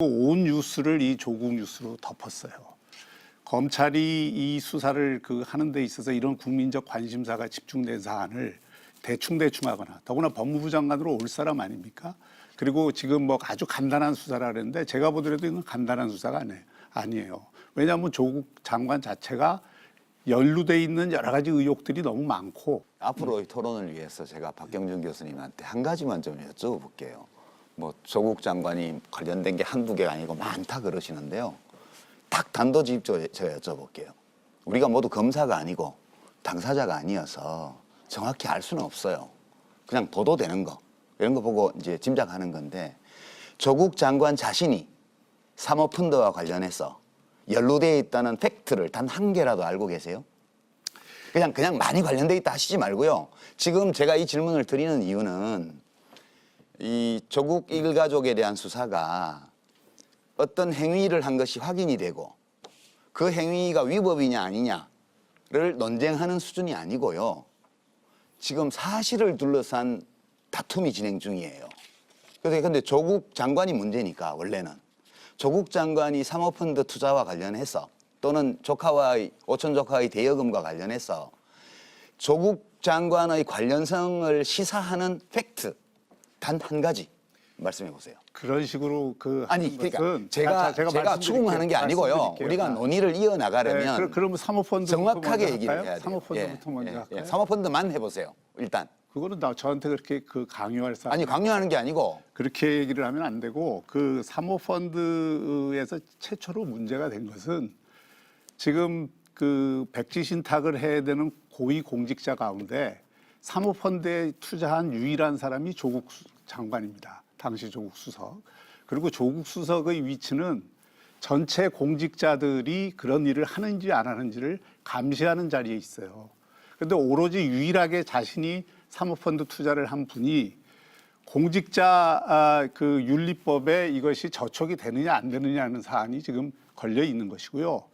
온 뉴스를 이 조국 뉴스로 덮었어요. 검찰이 이 수사를 하는 데 있어서 이런 국민적 관심사가 집중된 사안을 대충 하거나, 더구나 법무부 장관으로 올 사람 아닙니까? 그리고 지금 뭐 아주 간단한 수사라 그랬는데 제가 보더라도 이건 간단한 수사가 아니에요. 왜냐하면 조국 장관 자체가 연루돼 있는 여러 가지 의혹들이 너무 많고. 앞으로의 토론을 위해서 제가 박경준 교수님한테 한 가지만 좀 여쭤볼게요. 뭐 조국 장관이 관련된 게 한두 개가 아니고 많다 그러시는데요. 딱 단도직입적으로 제가 여쭤볼게요. 우리가 모두 검사가 아니고 당사자가 아니어서 정확히 알 수는 없어요. 그냥 보도되는 거, 이런 거 보고 이제 짐작하는 건데, 조국 장관 자신이 사모펀드와 관련해서 연루되어 있다는 팩트를 단 한 개라도 알고 계세요? 그냥 많이 관련돼 있다 하시지 말고요. 지금 제가 이 질문을 드리는 이유는 이 조국 일가족에 대한 수사가 어떤 행위를 한 것이 확인이 되고 그 행위가 위법이냐 아니냐를 논쟁하는 수준이 아니고요. 지금 사실을 둘러싼 다툼이 진행 중이에요. 그런데 조국 장관이 문제니까, 원래는 조국 장관이 사모펀드 투자와 관련해서 또는 오촌 조카의 대여금과 관련해서 조국 장관의 관련성을 시사하는 팩트 단 한 가지 말씀해 보세요. 그런 식으로 아니, 그러니까 제가 추궁하는 게 아니고요. 우리가 논의를 이어나가려면 네, 그러면 사모펀드 정확하게 얘기를 해야 돼요. 사모펀드부터 먼저 할까요? 사모펀드만 해보세요. 일단. 그거는 저한테 그렇게 강요할 사람. 아니, 강요하는 게 아니고. 그렇게 얘기를 하면 안 되고, 그 사모펀드에서 최초로 문제가 된 것은 지금 그 백지 신탁을 해야 되는 고위 공직자 가운데 사모펀드에 투자한 유일한 사람이 조국 장관입니다. 당시 조국 수석. 그리고 조국 수석의 위치는 전체 공직자들이 그런 일을 하는지 안 하는지를 감시하는 자리에 있어요. 그런데 오로지 유일하게 자신이 사모펀드 투자를 한 분이 공직자 그 윤리법에 이것이 저촉이 되느냐 안 되느냐는 사안이 지금 걸려 있는 것이고요.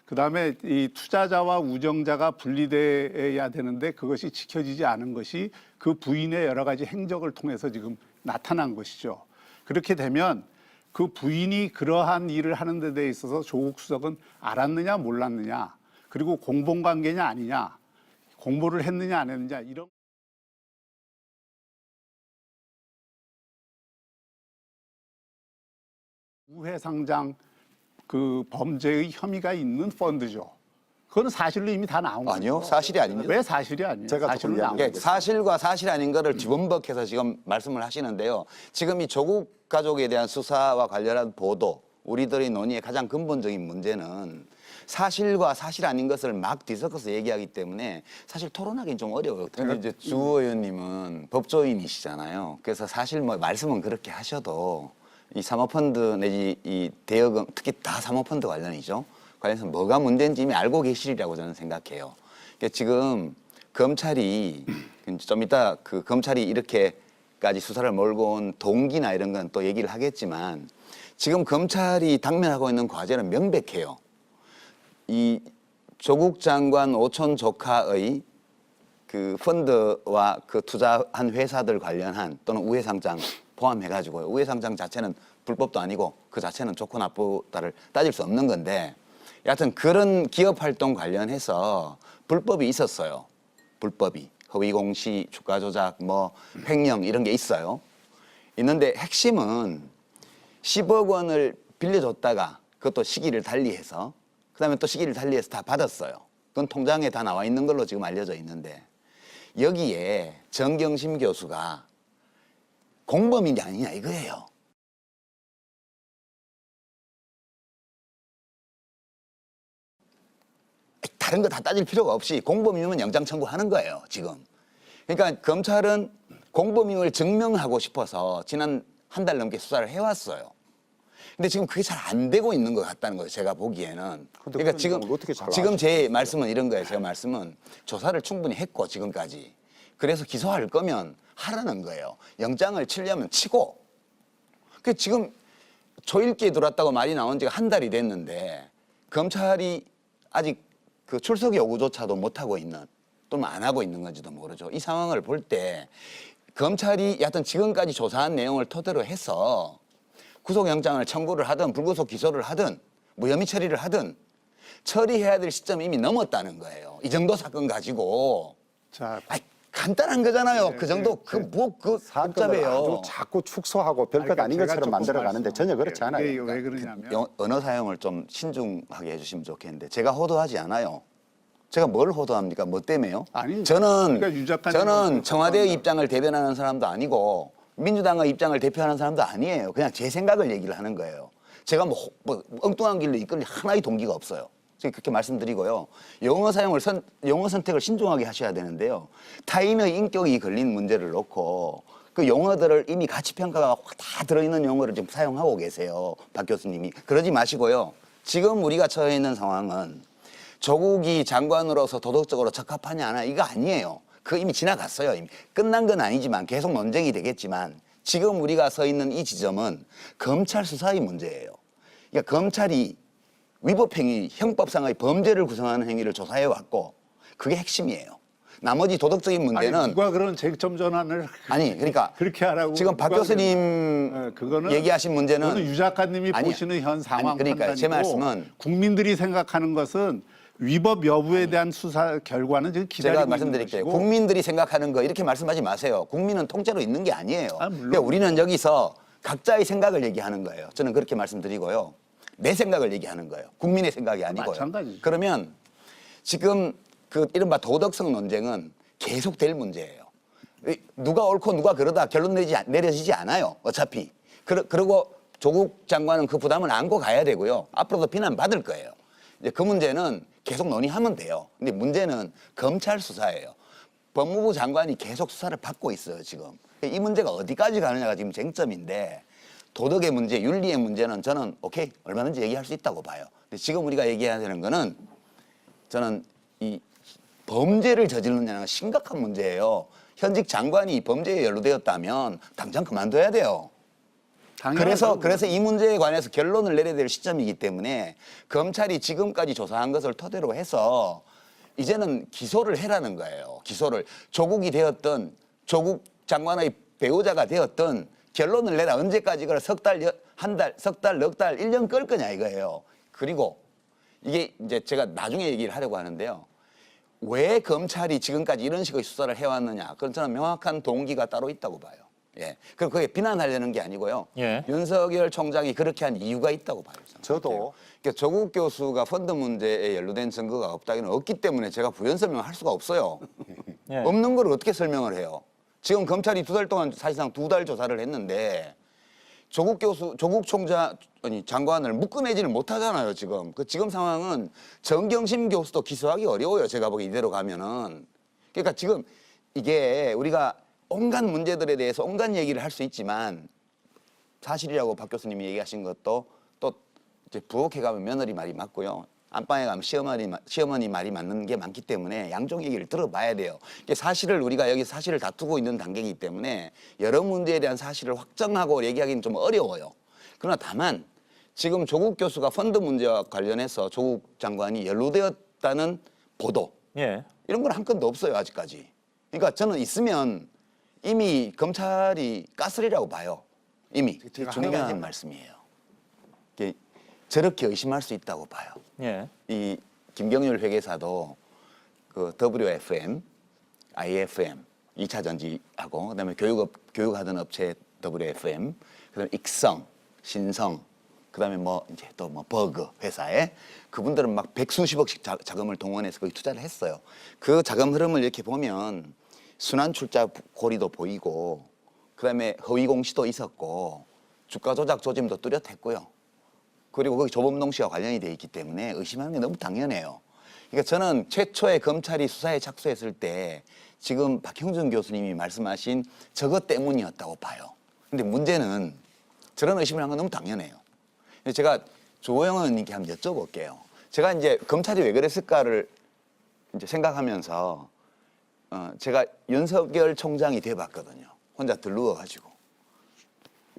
그다음에 이 투자자와 우정자가 분리돼야 되는데 그것이 지켜지지 않은 것이 그 부인의 여러 가지 행적을 통해서 지금 나타난 것이죠. 그렇게 되면 그 부인이 그러한 일을 하는 데 대해 있어서 조국 수석은 알았느냐 몰랐느냐, 그리고 공범관계냐 아니냐, 공모를 했느냐 안 했느냐, 이런 우회상장 그 범죄의 혐의가 있는 펀드죠. 그거는 사실로 이미 다 나온 거죠. 아니요, 사실이 아닙니다. 왜 사실이 아니에요? 제가 사실로 나온 예, 거죠. 사실과 사실 아닌 거를 뒤범벅해서 지금 말씀을 하시는데요. 지금 이 조국 가족에 대한 수사와 관련한 보도, 우리들의 논의의 가장 근본적인 문제는 사실과 사실 아닌 것을 막 뒤섞어서 얘기하기 때문에 사실 토론하기는 좀 어려워요. 그런데 이제 주 의원님은 법조인이시잖아요. 그래서 사실 뭐 말씀은 그렇게 하셔도 이 사모펀드 내지 이 대여금, 특히 다 사모펀드 관련이죠. 관련해서 뭐가 문제인지 이미 알고 계시리라고 저는 생각해요. 그러니까 지금 검찰이 좀 이따 그 검찰이 이렇게까지 수사를 몰고 온 동기나 이런 건 또 얘기를 하겠지만, 지금 검찰이 당면하고 있는 과제는 명백해요. 이 조국 장관 오촌 조카의 그 펀드와 그 투자한 회사들 관련한 또는 우회상장 포함해가지고, 우회상장 자체는 불법도 아니고 그 자체는 좋고 나쁘다를 따질 수 없는 건데, 여하튼 그런 기업 활동 관련해서 불법이 있었어요. 불법이. 허위공시, 주가 조작, 뭐 횡령 이런 게 있어요. 있는데 핵심은 10억 원을 빌려줬다가 그것도 시기를 달리해서, 그다음에 또 시기를 달리해서 다 받았어요. 그건 통장에 다 나와 있는 걸로 지금 알려져 있는데, 여기에 정경심 교수가 공범인지 아니냐 이거예요. 다른 거 다 따질 필요가 없이 공범이면 영장 청구하는 거예요, 지금. 그러니까 검찰은 공범임을 증명하고 싶어서 지난 한 달 넘게 수사를 해왔어요. 근데 지금 그게 잘 안 되고 있는 것 같다는 거예요, 제가 보기에는. 그러니까 지금 제 말씀은 이런 거예요. 제 말씀은 조사를 충분히 했고 지금까지. 그래서 기소할 거면 하라는 거예요. 영장을 치려면 치고. 그 지금 초읽기에 들어왔다고 말이 나온 지가 한 달이 됐는데 검찰이 아직 그 출석 요구조차도 못 하고 있는, 또는 안 하고 있는 건지도 모르죠. 이 상황을 볼 때 검찰이 여하튼 지금까지 조사한 내용을 토대로 해서 구속영장을 청구를 하든 불구속 기소를 하든 무혐의 처리를 하든 처리해야 될 시점이 이미 넘었다는 거예요. 이 정도 사건 가지고. 자, 아이, 간단한 거잖아요. 그 정도 그 사건을 복잡해요. 아주 자꾸 축소하고 별것 그러니까 아닌 제가 것처럼 조금 만들어 가는데 전혀 그렇지 말씀드릴게요. 않아요. 이게 왜 그러냐면 언어 사용을 좀 신중하게 해주시면 좋겠는데 제가 호도하지 않아요. 제가 뭘 호도합니까? 뭐 때문에요? 아니, 저는 그러니까 유 작가님은 저는 청와대의 호도한다. 입장을 대변하는 사람도 아니고 민주당의 입장을 대표하는 사람도 아니에요. 그냥 제 생각을 얘기를 하는 거예요. 제가 뭐 엉뚱한 길로 이끌 하나의 동기가 없어요. 제가 그렇게 말씀드리고요. 영어 선택을 신중하게 하셔야 되는데요. 타인의 인격이 걸린 문제를 놓고 그 용어들을 이미 가치 평가가 다 들어있는 용어를 지금 사용하고 계세요. 박 교수님이. 그러지 마시고요. 지금 우리가 처해 있는 상황은 조국이 장관으로서 도덕적으로 적합하냐 안 하냐 이거 아니에요. 그거 이미 지나갔어요. 이미. 끝난 건 아니지만 계속 논쟁이 되겠지만 지금 우리가 서 있는 이 지점은 검찰 수사의 문제예요. 그러니까 검찰이 위법행위, 형법상의 범죄를 구성하는 행위를 조사해 왔고 그게 핵심이에요. 나머지 도덕적인 문제는 아니, 누가 그런 쟁점 전환을 아니, 그러니까 그렇게 하라고 지금 박 누가 교수님 그거는 얘기하신 문제는 그거는 유 작가님이 아니요. 보시는 현 상황 아니, 그러니까 판단이고 제 말씀은 국민들이 생각하는 것은 위법 여부에 대한 수사 결과는 지금 기다리고 제가 있는 말씀드릴게요. 것이고 국민들이 생각하는 거 이렇게 말씀하지 마세요. 국민은 통째로 있는 게 아니에요. 아, 물론. 그러니까 우리는 여기서 각자의 생각을 얘기하는 거예요. 저는 그렇게 말씀드리고요. 내 생각을 얘기하는 거예요. 국민의 생각이 아니고요. 마찬가지죠. 그러면 지금 그 이른바 도덕성 논쟁은 계속될 문제예요. 누가 옳고 누가 그러다 결론 내려지지 않아요. 어차피. 그리고 조국 장관은 그 부담을 안고 가야 되고요. 앞으로도 비난받을 거예요. 이제 그 문제는 계속 논의하면 돼요. 근데 문제는 검찰 수사예요. 법무부 장관이 계속 수사를 받고 있어요, 지금. 이 문제가 어디까지 가느냐가 지금 쟁점인데 도덕의 문제, 윤리의 문제는 저는 오케이, 얼마든지 얘기할 수 있다고 봐요. 근데 지금 우리가 얘기해야 되는 거는 저는 이 범죄를 저지르느냐는 심각한 문제예요. 현직 장관이 범죄에 연루되었다면 당장 그만둬야 돼요. 당연하죠. 그래서 이 문제에 관해서 결론을 내려야 될 시점이기 때문에 검찰이 지금까지 조사한 것을 토대로 해서 이제는 기소를 해라는 거예요. 기소를. 조국이 되었던 조국 장관의 배우자가 되었던 결론을 내라. 언제까지 그걸 석 달, 한 달, 석 달, 넉 달, 1년 끌 거냐 이거예요. 그리고 이게 이제 제가 나중에 얘기를 하려고 하는데요. 왜 검찰이 지금까지 이런 식의 수사를 해왔느냐. 그건 저는 명확한 동기가 따로 있다고 봐요. 예. 그럼 그게 비난하려는 게 아니고요. 예. 윤석열 총장이 그렇게 한 이유가 있다고 봐요. 저도. 그러니까 조국 교수가 펀드 문제에 연루된 증거가 없다기는 없기 때문에 제가 부연 설명을 할 수가 없어요. 예. 없는 걸 어떻게 설명을 해요? 지금 검찰이 2달 동안 사실상 2달 조사를 했는데 조국 총장 아니 장관을 묶어내지는 못하잖아요. 지금 상황은 정경심 교수도 기소하기 어려워요. 제가 보기 이대로 가면은. 그러니까 지금 이게 우리가 온갖 문제들에 대해서 온갖 얘기를 할 수 있지만 사실이라고 박 교수님이 얘기하신 것도 또 이제 부엌에 가면 며느리 말이 맞고요. 안방에 가면 시어머니 말이 맞는 게 많기 때문에 양쪽 얘기를 들어봐야 돼요. 이게 사실을 우리가 여기 사실을 다투고 있는 단계이기 때문에 여러 문제에 대한 사실을 확정하고 얘기하기는 좀 어려워요. 그러나 다만 지금 조국 교수가 펀드 문제와 관련해서 조국 장관이 연루되었다는 보도 예. 이런 건 한 건도 없어요 아직까지. 그러니까 저는 있으면 이미 검찰이 가스리라고 봐요. 이미 중요한 말씀이에요. 이게 저렇게 의심할 수 있다고 봐요. 예. 이 김경률 회계사도 그 WFM, IFM, 2차 전지하고 그다음에 교육하던 업체 WFM, 그다음에 익성, 신성, 그다음에 뭐 이제 또 뭐 버그 회사에 그분들은 막 백수십억씩 자금을 동원해서 거기 투자를 했어요. 그 자금 흐름을 이렇게 보면 순환 출자 고리도 보이고 그다음에 허위 공시도 있었고 주가 조작 조짐도 뚜렷했고요. 그리고 거기 조범동 씨와 관련이 돼 있기 때문에 의심하는 게 너무 당연해요. 그러니까 저는 최초에 검찰이 수사에 착수했을 때 지금 박형준 교수님이 말씀하신 저것 때문이었다고 봐요. 근데 문제는 저런 의심을 한 건 너무 당연해요. 제가 조호영 의원님께 한번 여쭤볼게요. 제가 이제 검찰이 왜 그랬을까를 이제 생각하면서 제가 윤석열 총장이 돼봤거든요. 혼자 들르워가지고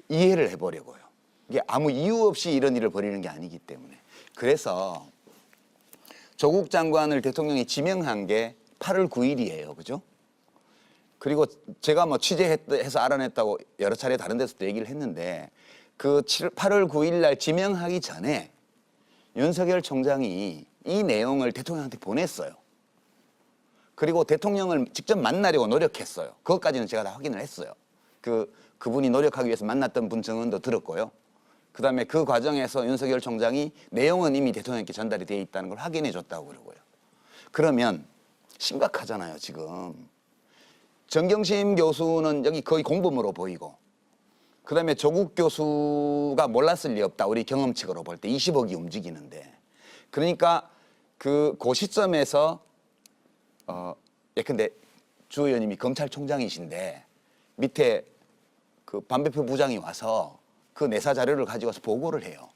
이해를 해보려고요. 이게 아무 이유 없이 이런 일을 벌이는 게 아니기 때문에. 그래서 조국 장관을 대통령이 지명한 게 8월 9일이에요. 그죠? 그리고 제가 뭐 취재해서 알아냈다고 여러 차례 다른 데서도 얘기를 했는데 그 8월 9일 날 지명하기 전에 윤석열 총장이 이 내용을 대통령한테 보냈어요. 그리고 대통령을 직접 만나려고 노력했어요. 그것까지는 제가 다 확인을 했어요. 그분이 노력하기 위해서 만났던 분 증언도 들었고요. 그다음에 그 과정에서 윤석열 총장이 내용은 이미 대통령께 전달이 돼 있다는 걸 확인해 줬다고 그러고요. 그러면 심각하잖아요, 지금. 정경심 교수는 여기 거의 공범으로 보이고, 그다음에 조국 교수가 몰랐을 리 없다. 우리 경험칙으로 볼 때 20억이 움직이는데. 그러니까 그 시점에서 예컨대 주 의원님이 검찰총장이신데 밑에 그 반배표 부장이 와서 그 내사 자료를 가지고 와서 보고를 해요.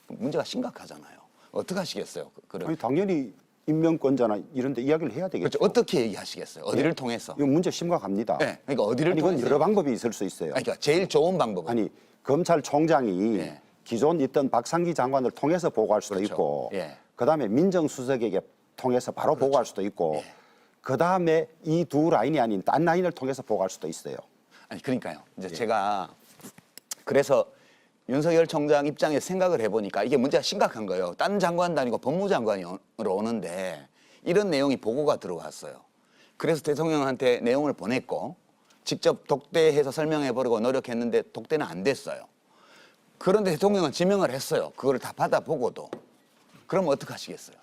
문제가 심각하잖아요. 어떻게 하시겠어요? 아니, 당연히 임명권자나 이런 데 이야기를 해야 되겠죠. 그렇죠. 어떻게 얘기하시겠어요? 어디를 통해서? 이거 문제 심각합니다. 네. 그러니까 어디를 아니, 이건 통해서? 여러 방법이 있을 수 있어요. 아니, 그러니까 제일 좋은 방법은 아니, 검찰총장이 예. 기존 있던 박상기 장관을 통해서 보고할 수도 그렇죠. 있고, 예. 그다음에 민정수석에게 통해서 바로 보고할 수도 있고, 예. 그다음에 이 두 라인이 아닌 딴 라인을 통해서 보고할 수도 있어요. 아니 그러니까요. 이제 예. 제가 그래서 윤석열 총장 입장에서 생각을 해보니까 이게 문제가 심각한 거예요. 딴 장관도 아니고 법무장관으로 오는데 이런 내용이 보고가 들어왔어요. 그래서 대통령한테 내용을 보냈고 직접 독대해서 설명해보려고 노력했는데 독대는 안 됐어요. 그런데 대통령은 지명을 했어요. 그걸 다 받아보고도. 그럼 어떻게 하시겠어요?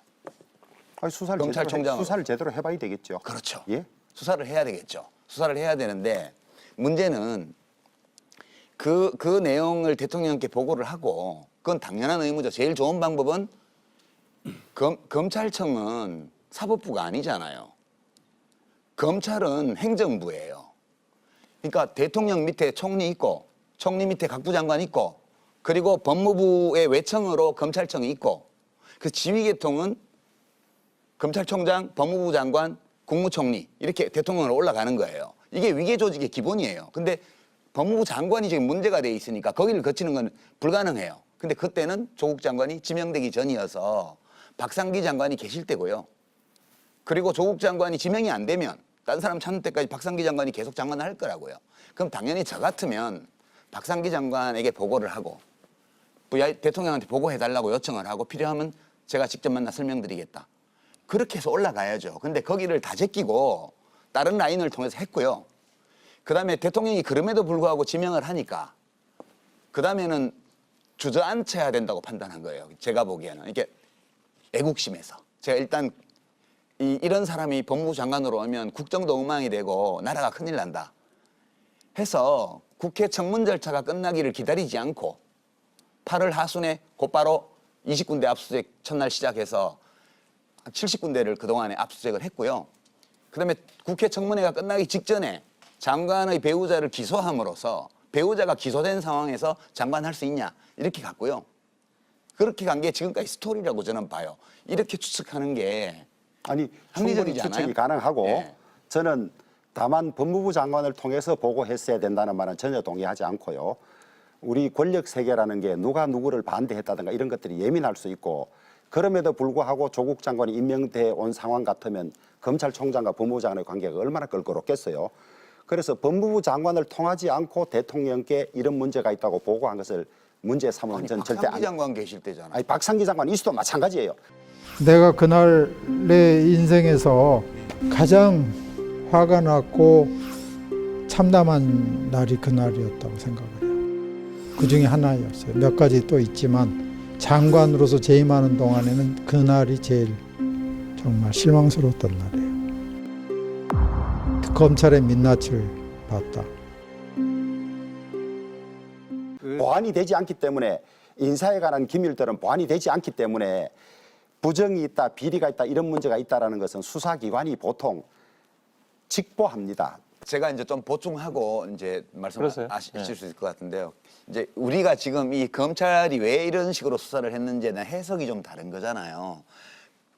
아니, 검찰총장으로. 수사를 제대로 해봐야 되겠죠. 그렇죠. 예? 수사를 해야 되겠죠. 수사를 해야 되는데 문제는 그 내용을 대통령께 보고를 하고 그건 당연한 의무죠. 제일 좋은 방법은 검찰청은 사법부가 아니잖아요. 검찰은 행정부예요. 그러니까 대통령 밑에 총리 있고 총리 밑에 각 부장관 있고 그리고 법무부의 외청으로 검찰청이 있고 그 지휘계통은 검찰총장, 법무부 장관, 국무총리 이렇게 대통령으로 올라가는 거예요. 이게 위계 조직의 기본이에요. 근데 법무부 장관이 지금 문제가 돼 있으니까 거기를 거치는 건 불가능해요. 근데 그때는 조국 장관이 지명되기 전이어서 박상기 장관이 계실 때고요. 그리고 조국 장관이 지명이 안 되면 딴 사람 찾는 때까지 박상기 장관이 계속 장관을 할 거라고요. 그럼 당연히 저 같으면 박상기 장관에게 보고를 하고 대통령한테 보고해달라고 요청을 하고 필요하면 제가 직접 만나 설명드리겠다. 그렇게 해서 올라가야죠. 근데 거기를 다 제끼고 다른 라인을 통해서 했고요. 그다음에 대통령이 그럼에도 불구하고 지명을 하니까 그다음에는 주저앉혀야 된다고 판단한 거예요. 제가 보기에는. 이게 애국심에서. 제가 일단 이런 사람이 법무부 장관으로 오면 국정도 엉망이 되고 나라가 큰일 난다 해서 국회 청문 절차가 끝나기를 기다리지 않고 8월 하순에 곧바로 20군데 압수수색 첫날 시작해서 70군데를 그동안에 압수수색을 했고요. 그다음에 국회 청문회가 끝나기 직전에 장관의 배우자를 기소함으로써 배우자가 기소된 상황에서 장관 할 수 있냐 이렇게 갔고요. 그렇게 간 게 지금까지 스토리라고 저는 봐요. 이렇게 추측하는 게 아니, 충분히 합리적이지 추측이 않아요? 가능하고 예. 저는 다만 법무부 장관을 통해서 보고했어야 된다는 말은 전혀 동의하지 않고요. 우리 권력 세계라는 게 누가 누구를 반대했다든가 이런 것들이 예민할 수 있고 그럼에도 불구하고 조국 장관이 임명돼 온 상황 같으면 검찰총장과 법무부 장관의 관계가 얼마나 껄끄럽겠어요. 그래서 법무부 장관을 통하지 않고 대통령께 이런 문제가 있다고 보고한 것을 문제 삼으면 저는 절대 박상기 장관 계실 때잖아요. 아니, 박상기 장관 이수도 마찬가지예요. 내가 그날 내 인생에서 가장 화가 났고 참담한 날이 그날이었다고 생각을 해요. 그 중에 하나였어요. 몇 가지 또 있지만 장관으로서 재임하는 동안에는 그날이 제일 정말 실망스러웠던 날이에요. 검찰의 민낯을 봤다. 보완이 되지 않기 때문에 인사에 관한 기밀들은 보완이 되지 않기 때문에 부정이 있다, 비리가 있다 이런 문제가 있다라는 것은 수사기관이 보통 직보합니다. 제가 이제 좀 보충하고 이제 그러세요? 말씀하실 수 있을 것 같은데요. 이제 우리가 지금 이 검찰이 왜 이런 식으로 수사를 했는지에 대한 해석이 좀 다른 거잖아요.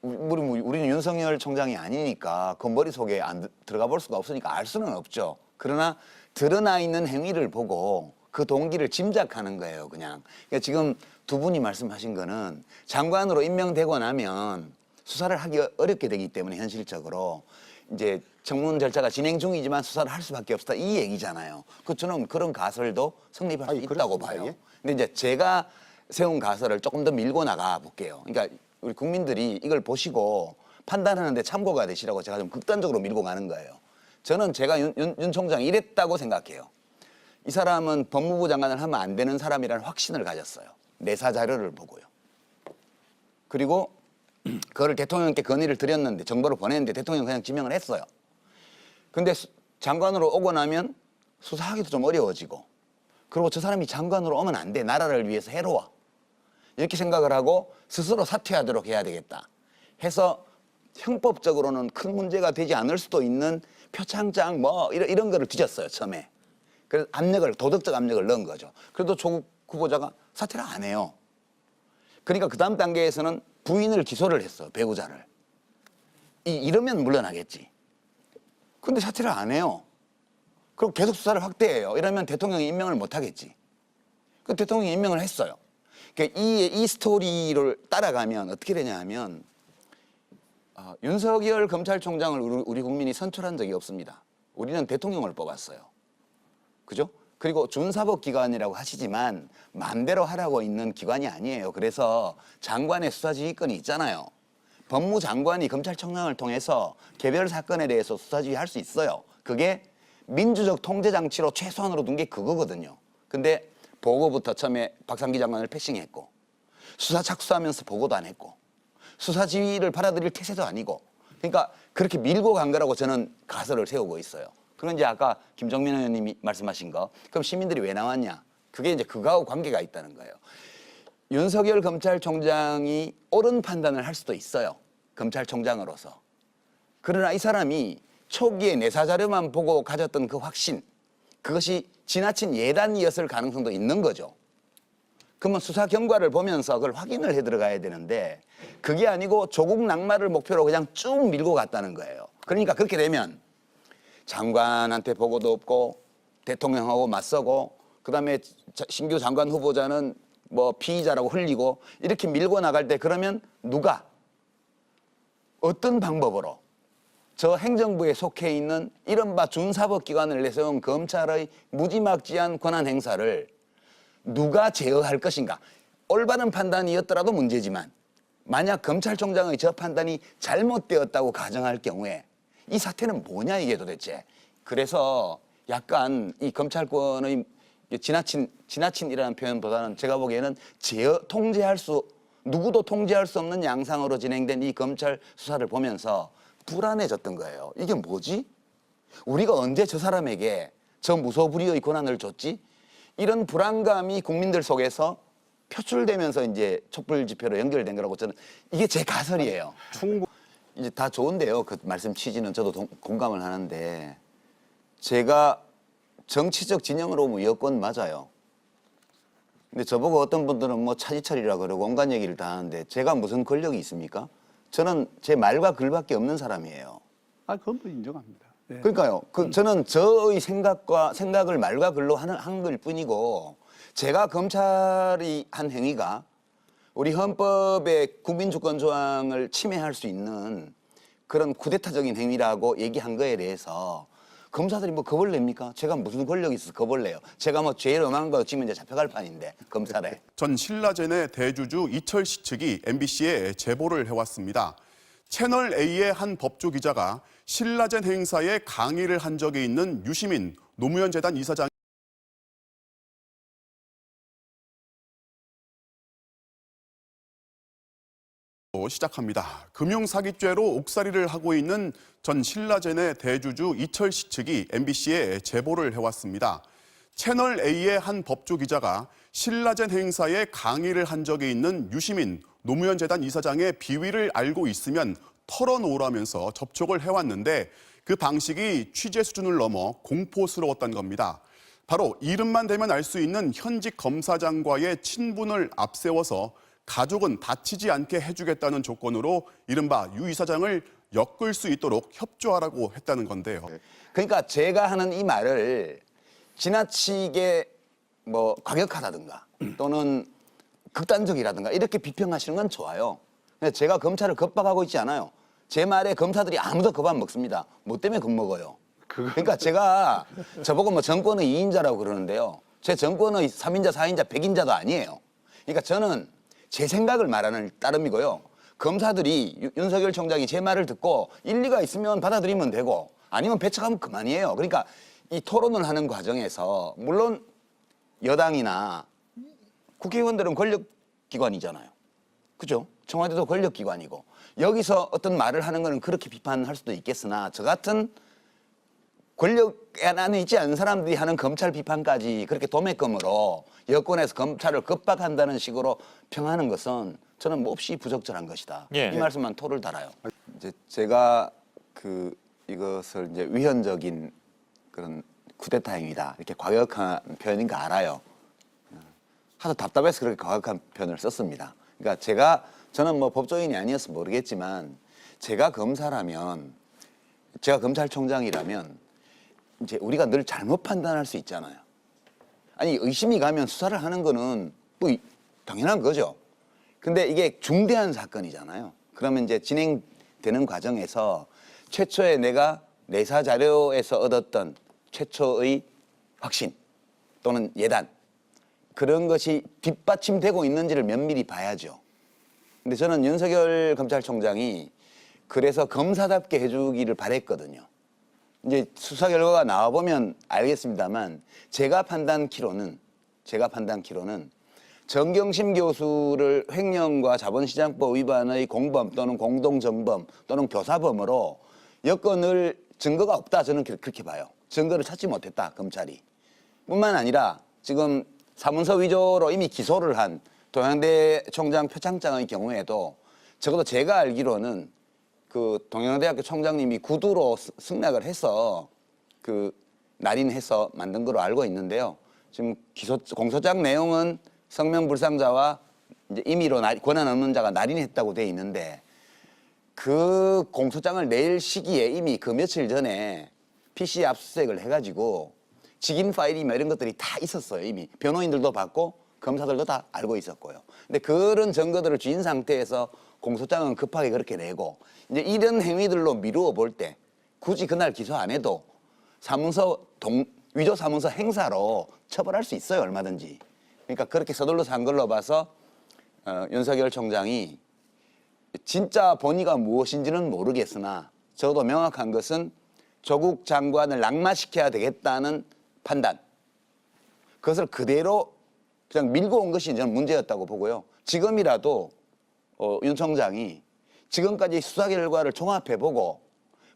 우리는 윤석열 총장이 아니니까 그 머릿속에 안 들어가 볼 수가 없으니까 알 수는 없죠. 그러나 드러나 있는 행위를 보고 그 동기를 짐작하는 거예요, 그냥. 그러니까 지금 두 분이 말씀하신 거는 장관으로 임명되고 나면 수사를 하기 어렵게 되기 때문에 현실적으로 이제 청문 절차가 진행 중이지만 수사를 할 수밖에 없다 이 얘기잖아요. 그 저는 그런 가설도 성립할 수 아니, 있다고 그렇습니다. 봐요. 예. 근데 이제 제가 세운 가설을 조금 더 밀고 나가 볼게요. 그러니까 우리 국민들이 이걸 보시고 판단하는데 참고가 되시라고 제가 좀 극단적으로 밀고 가는 거예요. 저는 제가 윤 총장이 이랬다고 생각해요. 이 사람은 법무부 장관을 하면 안 되는 사람이라는 확신을 가졌어요. 내사 자료를 보고요. 그리고 그거를 대통령께 건의를 드렸는데 정보를 보냈는데 대통령 그냥 지명을 했어요. 근데 장관으로 오고 나면 수사하기도 좀 어려워지고 그리고 저 사람이 장관으로 오면 안 돼. 나라를 위해서 해로워. 이렇게 생각을 하고 스스로 사퇴하도록 해야 되겠다 해서 형법적으로는 큰 문제가 되지 않을 수도 있는 표창장 뭐 이런 거를 뒤졌어요. 처음에. 그래서 압력을 도덕적 압력을 넣은 거죠. 그래도 조국 후보자가 사퇴를 안 해요. 그러니까 그 다음 단계에서는 부인을 기소를 했어. 배우자를. 이러면 물러나겠지. 근데 사퇴를 안 해요. 그럼 계속 수사를 확대해요. 이러면 대통령이 임명을 못 하겠지. 그 대통령이 임명을 했어요. 그러니까 이 스토리를 따라가면 어떻게 되냐 하면 윤석열 검찰총장을 우리 국민이 선출한 적이 없습니다. 우리는 대통령을 뽑았어요. 그죠? 그리고 준사법기관이라고 하시지만 마음대로 하라고 있는 기관이 아니에요. 그래서 장관의 수사지휘권이 있잖아요. 법무장관이 검찰총장을 통해서 개별 사건에 대해서 수사지휘할 수 있어요. 그게 민주적 통제장치로 최소한으로 둔 게 그거거든요. 근데 보고부터 처음에 박상기 장관을 패싱했고 수사 착수하면서 보고도 안 했고 수사지휘를 받아들일 태세도 아니고 그러니까 그렇게 밀고 간 거라고 저는 가설을 세우고 있어요. 그런 이제 아까 김정민 의원님이 말씀하신 거 그럼 시민들이 왜 나왔냐 그게 이제 그거하고 관계가 있다는 거예요. 윤석열 검찰총장이 옳은 판단을 할 수도 있어요. 검찰총장으로서. 그러나 이 사람이 초기에 내사 자료만 보고 가졌던 그 확신 그것이 지나친 예단이었을 가능성도 있는 거죠. 그러면 수사 경과를 보면서 그걸 확인을 해 들어가야 되는데 그게 아니고 조국 낙마를 목표로 그냥 쭉 밀고 갔다는 거예요. 그러니까 그렇게 되면 장관한테 보고도 없고 대통령하고 맞서고 그다음에 신규 장관 후보자는 뭐 피의자라고 흘리고 이렇게 밀고 나갈 때 그러면 누가 어떤 방법으로 저 행정부에 속해 있는 이른바 준사법기관을 내세운 검찰의 무지막지한 권한 행사를 누가 제어할 것인가. 올바른 판단이었더라도 문제지만 만약 검찰총장의 저 판단이 잘못되었다고 가정할 경우에 이 사태는 뭐냐 이게 도대체. 그래서 약간 이 검찰권의 지나친이라는 표현보다는 제가 보기에는 누구도 통제할 수 없는 양상으로 진행된 이 검찰 수사를 보면서 불안해졌던 거예요. 이게 뭐지? 우리가 언제 저 사람에게 저 무소불위의 권한을 줬지? 이런 불안감이 국민들 속에서 표출되면서 이제 촛불 집회로 연결된 거라고 저는 이게 제 가설이에요. 이제 다 좋은데요. 그 말씀 취지는 저도 공감을 하는데 제가 정치적 진영으로 보면 여권 맞아요. 근데 저보고 어떤 분들은 뭐 차지철이라 그러고 온갖 얘기를 다 하는데 제가 무슨 권력이 있습니까? 저는 제 말과 글밖에 없는 사람이에요. 그건 뭐 인정합니다. 네. 그러니까요. 저는 저의 생각을 말과 글로 한 걸 뿐이고 제가 검찰이 한 행위가 우리 헌법의 국민주권 조항을 침해할 수 있는 그런 쿠데타적인 행위라고 얘기한 거에 대해서 검사들이 뭐 겁을 냅니까? 제가 무슨 권력이 있어서 겁을 내요. 제가 뭐 제일 엄한 거 지금 이제 잡혀갈 판인데 검찰에. 전 신라젠의 대주주 이철 씨 측이 MBC에 제보를 해왔습니다. 채널A의 한 법조 기자가 신라젠 행사에 강의를 한 적이 있는 유시민 노무현 재단 이사장 시작합니다. 금융사기죄로 옥살이를 하고 있는 전 신라젠의 대주주 이철 씨 측이 MBC에 제보를 해왔습니다. 채널A의 한 법조 기자가 신라젠 행사에 강의를 한 적이 있는 유시민 노무현 재단 이사장의 비위를 알고 있으면 털어놓으라면서 접촉을 해왔는데 그 방식이 취재 수준을 넘어 공포스러웠던 겁니다. 바로 이름만 대면 알 수 있는 현직 검사장과의 친분을 앞세워서 가족은 다치지 않게 해주겠다는 조건으로 이른바 유 이사장을 엮을 수 있도록 협조하라고 했다는 건데요. 그러니까 제가 하는 이 말을 지나치게 뭐 과격하다든가 또는 극단적이라든가 이렇게 비평하시는 건 좋아요. 근데 제가 검찰을 겁박하고 있지 않아요. 제 말에 검사들이 아무도 겁 안 먹습니다. 뭐 때문에 겁먹어요? 그러니까 제가 저보고 뭐 정권의 2인자라고 그러는데요. 제 정권의 3인자, 4인자, 100인자도 아니에요. 그러니까 저는 제 생각을 말하는 따름이고요. 검사들이 윤석열 총장이 제 말을 듣고 일리가 있으면 받아들이면 되고 아니면 배척하면 그만이에요. 그러니까 이 토론을 하는 과정에서 물론 여당이나 국회의원들은 권력기관이잖아요. 그죠? 청와대도 권력기관이고 여기서 어떤 말을 하는 거는 그렇게 비판할 수도 있겠으나 저 같은 권력 안에 있지 않은 사람들이 하는 검찰 비판까지 그렇게 도매금으로 여권에서 검찰을 겁박한다는 식으로 평하는 것은 저는 몹시 부적절한 것이다. 예. 이 말씀만 토를 달아요. 이제 제가 이것을 이제 위헌적인 그런 쿠데타 행위다 이렇게 과격한 표현인 거 알아요. 하도 답답해서 그렇게 과격한 표현을 썼습니다. 그러니까 저는 뭐 법조인이 아니어서 모르겠지만 제가 검사라면 제가 검찰총장이라면 이제 우리가 늘 잘못 판단할 수 있잖아요. 아니 의심이 가면 수사를 하는 거는 뭐 당연한 거죠. 근데 이게 중대한 사건이잖아요. 그러면 이제 진행되는 과정에서 최초에 내가 내사 자료에서 얻었던 최초의 확신 또는 예단 그런 것이 뒷받침되고 있는지를 면밀히 봐야죠. 근데 저는 윤석열 검찰총장이 그래서 검사답게 해주기를 바랬거든요. 이제 수사 결과가 나와보면 알겠습니다만 제가 판단키로는 정경심 교수를 횡령과 자본시장법 위반의 공범 또는 공동정범 또는 교사범으로 엮어넣을 증거가 없다. 저는 그렇게 봐요. 증거를 찾지 못했다. 검찰이. 뿐만 아니라 지금 사문서 위조로 이미 기소를 한 동양대 총장 표창장의 경우에도 적어도 제가 알기로는 그 동양대학교 총장님이 구두로 승낙을 해서 그 날인해서 만든 걸로 알고 있는데요. 지금 공소장 내용은 성명불상자와 이제 임의로 권한 없는 자가 날인했다고 돼 있는데 그 공소장을 낼 시기에 이미 그 며칠 전에 PC 압수수색을 해가지고 직인 파일이며 이런 것들이 다 있었어요. 이미 변호인들도 받고 검사들도 다 알고 있었고요. 근데 그런 증거들을 쥔 상태에서 공소장은 급하게 그렇게 내고 이제 이런 행위들로 미루어 볼 때 굳이 그날 기소 안 해도 위조 사문서 행사로 처벌할 수 있어요. 얼마든지. 그러니까 그렇게 서둘러서 한 걸로 봐서 윤석열 총장이 진짜 본의가 무엇인지는 모르겠으나 적어도 명확한 것은 조국 장관을 낙마시켜야 되겠다는 판단. 그것을 그대로 그냥 밀고 온 것이 저는 문제였다고 보고요. 지금이라도 윤 총장이 지금까지 수사 결과를 종합해보고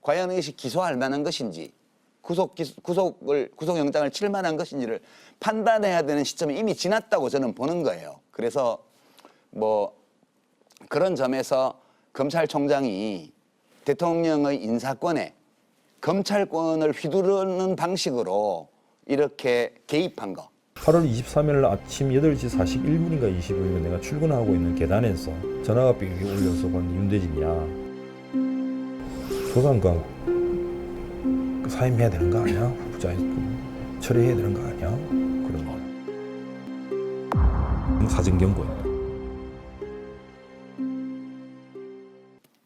과연 이것이 기소할 만한 것인지 구속영장을 칠 만한 것인지를 판단해야 되는 시점이 이미 지났다고 저는 보는 거예요. 그래서 뭐 그런 점에서 검찰총장이 대통령의 인사권에 검찰권을 휘두르는 방식으로 이렇게 개입한 거. 8월 23일 아침 8시 41분인가 25분인가 내가 출근하고 있는 계단에서 전화가 삐 울려서 본 윤대진이야. 조상관 사임해야 되는 거 아니야? 후보자 처리해야 되는 거 아니야? 그런 거. 사전 경고야.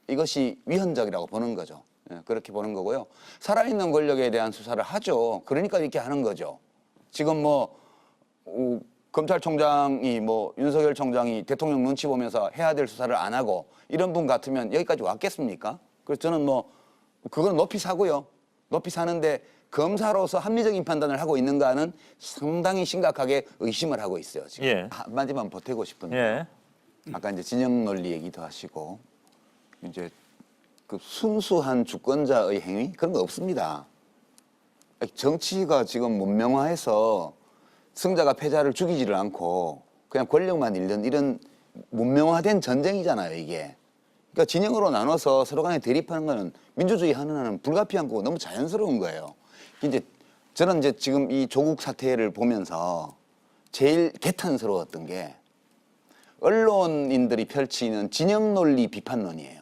이것이 위헌적이라고 보는 거죠. 그렇게 보는 거고요. 살아있는 권력에 대한 수사를 하죠. 그러니까 이렇게 하는 거죠. 지금 뭐 검찰총장이 뭐 윤석열 총장이 대통령 눈치 보면서 해야 될 수사를 안 하고 이런 분 같으면 여기까지 왔겠습니까? 그래서 저는 뭐 그건 높이 사고요. 높이 사는데 검사로서 합리적인 판단을 하고 있는가는 상당히 심각하게 의심을 하고 있어요. 지금 예. 한마디만 보태고 싶은데 예. 아까 이제 진영 논리 얘기도 하시고 이제 그 순수한 주권자의 행위 그런 거 없습니다. 정치가 지금 문명화해서 승자가 패자를 죽이지를 않고 그냥 권력만 잃는 이런 문명화된 전쟁이잖아요, 이게. 그러니까 진영으로 나눠서 서로 간에 대립하는 거는 민주주의 하는 한은 불가피한 거고 너무 자연스러운 거예요. 이제 저는 이제 지금 이 조국 사태를 보면서 제일 개탄스러웠던 게 언론인들이 펼치는 진영 논리 비판론이에요.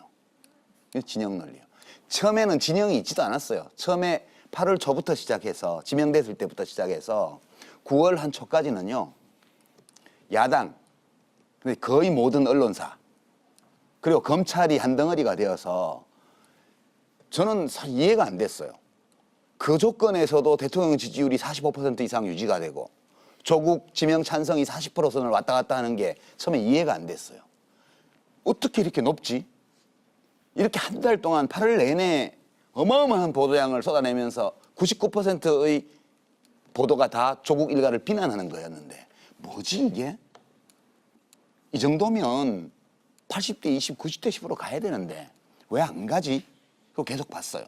진영 논리요. 처음에는 진영이 있지도 않았어요. 처음에 8월 초부터 시작해서 지명됐을 때부터 시작해서 9월 한 초까지는요. 야당, 거의 모든 언론사 그리고 검찰이 한 덩어리가 되어서 저는 이해가 안 됐어요. 그 조건에서도 대통령 지지율이 45% 이상 유지가 되고 조국 지명 찬성이 40%선을 왔다 갔다 하는 게 처음에 이해가 안 됐어요. 어떻게 이렇게 높지? 이렇게 한 달 동안 8월 내내 어마어마한 보도량을 쏟아내면서 99%의 보도가 다 조국 일가를 비난하는 거였는데 뭐지 이게? 이 정도면 80대 20, 90대 10으로 가야 되는데 왜 안 가지? 그거 계속 봤어요.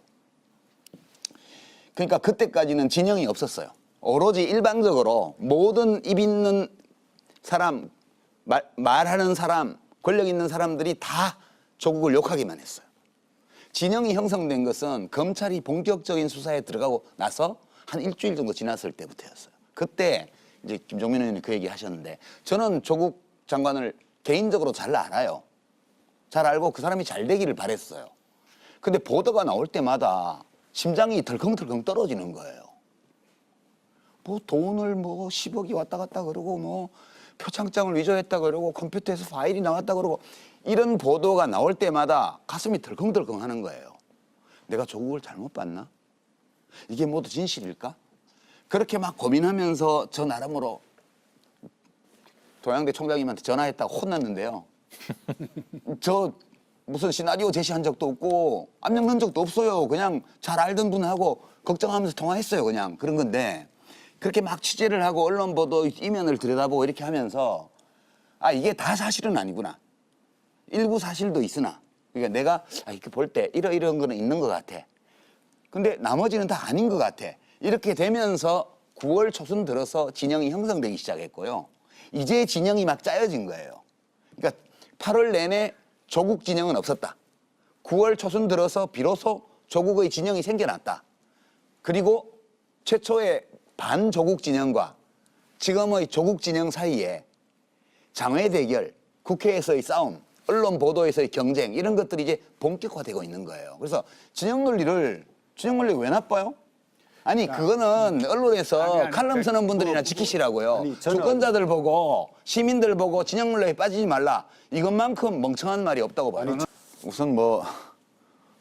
그러니까 그때까지는 진영이 없었어요. 오로지 일방적으로 모든 입 있는 사람, 말하는 사람, 권력 있는 사람들이 다 조국을 욕하기만 했어요. 진영이 형성된 것은 검찰이 본격적인 수사에 들어가고 나서 한 일주일 정도 지났을 때부터였어요. 그때 이제 김종민 의원이 그 얘기 하셨는데 저는 조국 장관을 개인적으로 잘 알아요. 잘 알고 그 사람이 잘 되기를 바랬어요. 근데 보도가 나올 때마다 심장이 덜컹덜컹 떨어지는 거예요. 뭐 돈을 뭐 10억이 왔다 갔다 그러고 뭐 표창장을 위조했다 그러고 컴퓨터에서 파일이 나왔다 그러고 이런 보도가 나올 때마다 가슴이 덜컹덜컹 하는 거예요. 내가 조국을 잘못 봤나? 이게 모두 진실일까? 그렇게 막 고민하면서 저 나름으로 동양대 총장님한테 전화했다가 혼났는데요. 저 무슨 시나리오 제시한 적도 없고 압력 넣은 적도 없어요. 그냥 잘 알던 분하고 걱정하면서 통화했어요. 그냥 그런 건데 그렇게 막 취재를 하고 언론 보도 이면을 들여다보고 이렇게 하면서 아 이게 다 사실은 아니구나. 일부 사실도 있으나 그러니까 내가 이렇게 볼 때 이런 거는 있는 것 같아. 근데 나머지는 다 아닌 것 같아. 이렇게 되면서 9월 초순 들어서 진영이 형성되기 시작했고요. 이제 진영이 막 짜여진 거예요. 그러니까 8월 내내 조국 진영은 없었다. 9월 초순 들어서 비로소 조국의 진영이 생겨났다. 그리고 최초의 반조국 진영과 지금의 조국 진영 사이에 장외 대결, 국회에서의 싸움, 언론 보도에서의 경쟁 이런 것들이 이제 본격화되고 있는 거예요. 그래서 진영 논리가 왜 나빠요? 아니 그거는 언론에서 아니, 칼럼 쓰는 분들이나 지키시라고요. 아니, 주권자들 보고 시민들 보고 진영 논리에 빠지지 말라. 이것만큼 멍청한 말이 없다고 봐요. 우선 뭐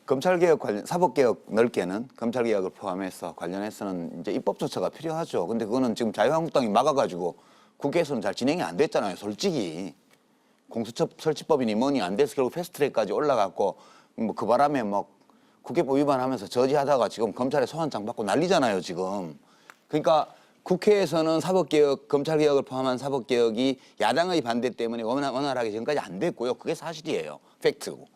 검찰개혁 관련 사법개혁 넓게는 검찰개혁을 포함해서 관련해서는 이제 입법 조처가 필요하죠. 근데 그거는 지금 자유한국당이 막아가지고 국회에서는 잘 진행이 안 됐잖아요. 솔직히 공수처 설치법이니 뭐니 안 돼서 결국 패스트트랙까지 올라갔고 뭐 그 바람에 막 국회법 위반하면서 저지하다가 지금 검찰에 소환장 받고 난리잖아요, 지금. 그러니까 국회에서는 사법개혁, 검찰개혁을 포함한 사법개혁이 야당의 반대 때문에 원활하게 지금까지 안 됐고요. 그게 사실이에요. 팩트고.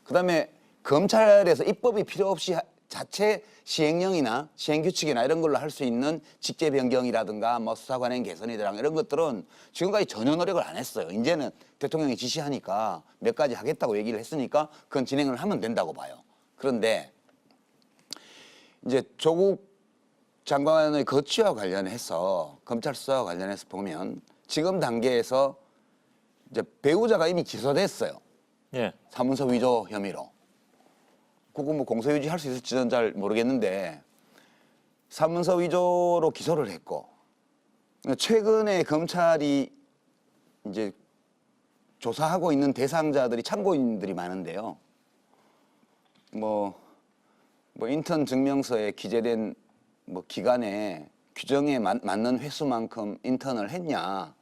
그다음에 검찰에서 입법이 필요 없이 자체 시행령이나 시행규칙이나 이런 걸로 할 수 있는 직제 변경이라든가 뭐 수사관행 개선이라든가 이런 것들은 지금까지 전혀 노력을 안 했어요. 이제는 대통령이 지시하니까 몇 가지 하겠다고 얘기를 했으니까 그건 진행을 하면 된다고 봐요. 그런데 이제 조국 장관의 거취와 관련해서 검찰 수사와 관련해서 보면 지금 단계에서 이제 배우자가 이미 기소됐어요. 예. 사문서 위조 혐의로. 그거 뭐 공소유지 할 수 있을지는 잘 모르겠는데 사문서 위조로 기소를 했고 최근에 검찰이 이제 조사하고 있는 대상자들이 참고인들이 많은데요. 뭐 인턴 증명서에 기재된 뭐 기간에 규정에 맞는 횟수만큼 인턴을 했냐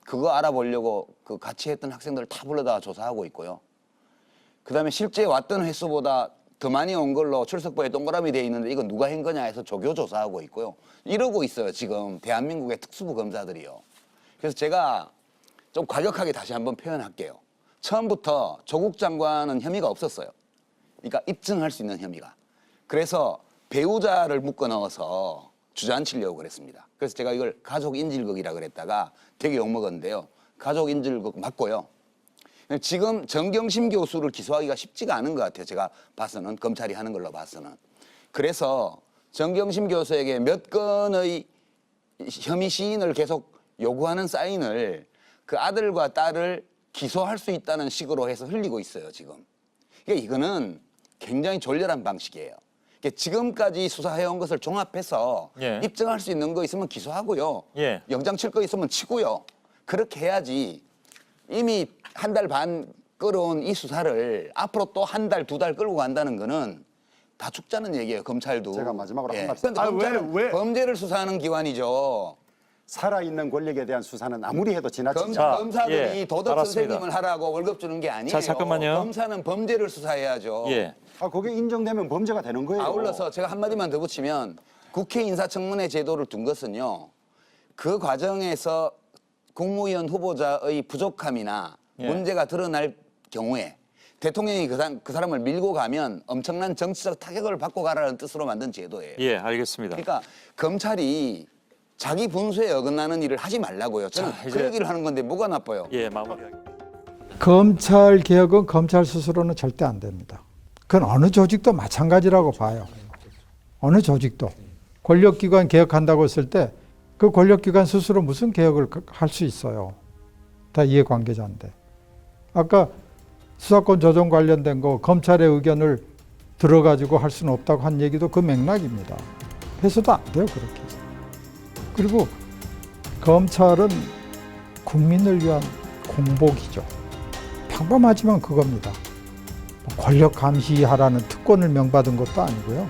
그거 알아보려고 그 같이 했던 학생들을 다 불러다가 조사하고 있고요. 그다음에 실제 왔던 횟수보다 더 많이 온 걸로 출석부에 동그라미 돼 있는데 이거 누가 한 거냐 해서 조교 조사하고 있고요. 이러고 있어요 지금 대한민국의 특수부 검사들이요. 그래서 제가 좀 과격하게 다시 한번 표현할게요. 처음부터 조국 장관은 혐의가 없었어요. 그러니까 입증할 수 있는 혐의가. 그래서 배우자를 묶어 넣어서 주저앉히려고 그랬습니다. 그래서 제가 이걸 가족 인질극이라 그랬다가 되게 욕먹었는데요. 가족 인질극 맞고요. 지금 정경심 교수를 기소하기가 쉽지가 않은 것 같아요. 제가 봐서는 검찰이 하는 걸로 봐서는. 그래서 정경심 교수에게 몇 건의 혐의 시인을 계속 요구하는 사인을 그 아들과 딸을 기소할 수 있다는 식으로 해서 흘리고 있어요 지금. 그러니까 이거는 굉장히 졸렬한 방식이에요. 그러니까 지금까지 수사해온 것을 종합해서 예. 입증할 수 있는 거 있으면 기소하고요. 예. 영장 칠 거 있으면 치고요. 그렇게 해야지 이미 한 달 반 끌어온 이 수사를 앞으로 또 한 달, 두 달 끌고 간다는 거는 다 죽자는 얘기예요. 검찰도. 제가 마지막으로 한 말씀. 그런데 아, 검찰은 왜? 범죄를 수사하는 기관이죠. 살아있는 권력에 대한 수사는 아무리 해도 지나치지 자, 검사들이 예, 도덕 알았습니다. 선생님을 하라고 월급 주는 게 아니에요. 자, 잠깐만요. 검사는 범죄를 수사해야죠. 예. 그게 인정되면 범죄가 되는 거예요. 아울러서 제가 한마디만 더 붙이면 국회 인사청문회 제도를 둔 것은요. 그 과정에서 국무위원 후보자의 부족함이나 예. 문제가 드러날 경우에 대통령이 그 사람을 밀고 가면 엄청난 정치적 타격을 받고 가라는 뜻으로 만든 제도예요. 예, 알겠습니다. 그러니까 검찰이 자기 분수에 어긋나는 일을 하지 말라고요. 저는 자, 그 이제- 얘기를 하는 건데 뭐가 나빠요? 예, 마무리하겠습니다. 검찰 개혁은 검찰 스스로는 절대 안 됩니다. 그건 어느 조직도 마찬가지라고 봐요. 어느 조직도. 권력기관 개혁한다고 했을 때 그 권력기관 스스로 무슨 개혁을 할 수 있어요. 다 이해관계자인데. 아까 수사권 조정 관련된 거 검찰의 의견을 들어가지고 할 수는 없다고 한 얘기도 그 맥락입니다. 해서도 안 돼요, 그렇게. 그리고 검찰은 국민을 위한 공복이죠. 평범하지만 그겁니다. 권력 감시하라는 특권을 명받은 것도 아니고요.